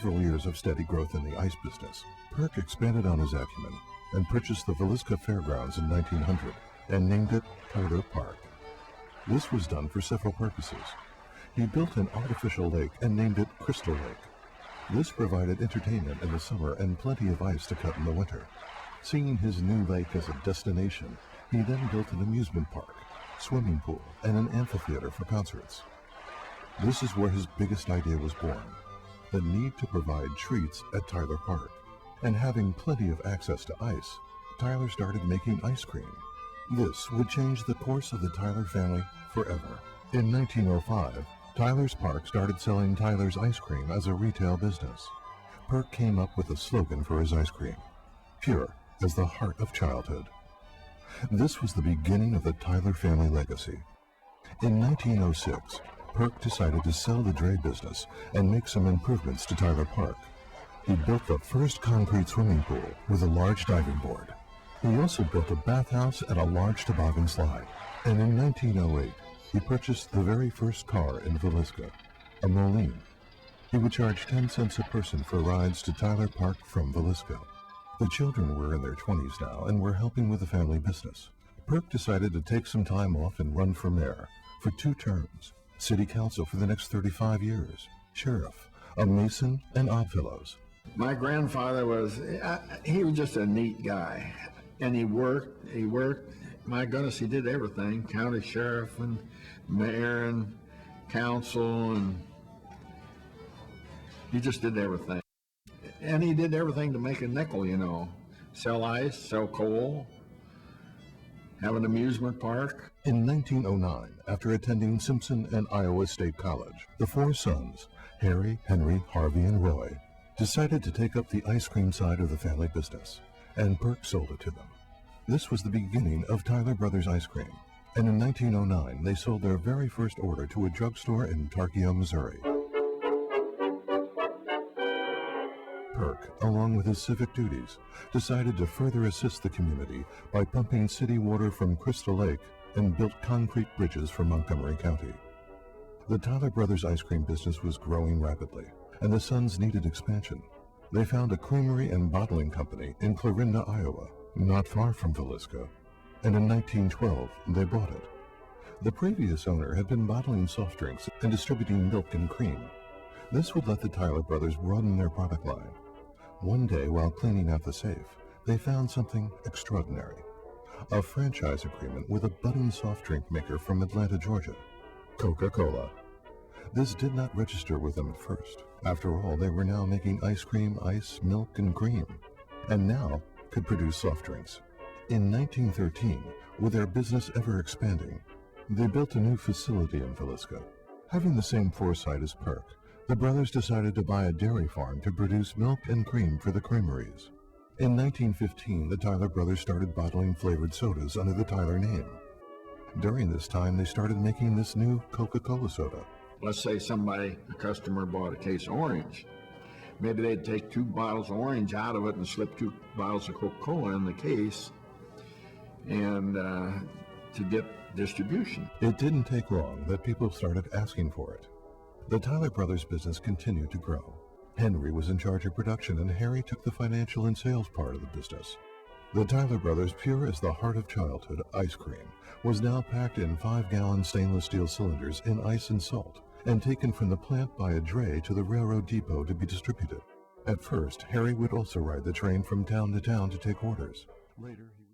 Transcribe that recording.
Several years of steady growth in the ice business, Perk expanded on his acumen and purchased the Villisca Fairgrounds in 1900 and named it Tyler Park. This was done for several purposes. He built an artificial lake and named it Crystal Lake. This provided entertainment in the summer and plenty of ice to cut in the winter. Seeing his new lake as a destination, he then built an amusement park, swimming pool, and an amphitheater for concerts. This is where his biggest idea was born, the need to provide treats at Tyler Park. And having plenty of access to ice, Tyler started making ice cream. This would change the course of the Tyler family forever. In 1905, Tyler's Park started selling Tyler's ice cream as a retail business. Perk came up with a slogan for his ice cream, pure as the heart of childhood. This was the beginning of the Tyler family legacy. In 1906, Perk decided to sell the dray business and make some improvements to Tyler Park. He built the first concrete swimming pool with a large diving board. He also built a bathhouse and a large toboggan slide. And in 1908, he purchased the very first car in Villisca, a Moline. He would charge 10 cents a person for rides to Tyler Park from Villisca. The children were in their 20s now and were helping with the family business. Perk decided to take some time off and run for mayor for 2 terms. City council for the next 35 years, sheriff, a mason, and Oddfellows. My grandfather he was just a neat guy. And he worked, my goodness, he did everything. County sheriff and mayor and council, and he just did everything. And he did everything to make a nickel, you know. Sell ice, sell coal, have an amusement park. In 1909, after attending Simpson and Iowa State College, the 4 sons, Harry, Henry, Harvey, and Roy, decided to take up the ice cream side of the family business, and Perk sold it to them. This was the beginning of Tyler Brothers Ice Cream, and in 1909, they sold their very first order to a drugstore in Tarkio, Missouri. Perk, along with his civic duties, decided to further assist the community by pumping city water from Crystal Lake and built concrete bridges for Montgomery County. The Tyler Brothers ice cream business was growing rapidly, and the sons needed expansion. They found a creamery and bottling company in Clarinda, Iowa, not far from Villisca, and in 1912 they bought it. The previous owner had been bottling soft drinks and distributing milk and cream. This would let the Tyler brothers broaden their product line. One day, while cleaning out the safe, they found something extraordinary. A franchise agreement with a budding soft drink maker from Atlanta, Georgia, Coca-Cola. This did not register with them at first. After all, they were now making ice cream, ice, milk, and cream, and now could produce soft drinks. In 1913, with their business ever expanding, they built a new facility in Villisca. Having the same foresight as Perk, the brothers decided to buy a dairy farm to produce milk and cream for the creameries. In 1915, the Tyler brothers started bottling flavored sodas under the Tyler name. During this time, they started making this new Coca-Cola soda. Let's say a customer bought a case of orange. Maybe they'd take 2 bottles of orange out of it and slip 2 bottles of Coca-Cola in the case and to get distribution. It didn't take long that people started asking for it. The Tyler Brothers business continued to grow. Henry was in charge of production and Harry took the financial and sales part of the business. The Tyler Brothers' pure as the heart of childhood ice cream was now packed in 5-gallon stainless steel cylinders in ice and salt and taken from the plant by a dray to the railroad depot to be distributed. At first, Harry would also ride the train from town to town to take orders. Later, he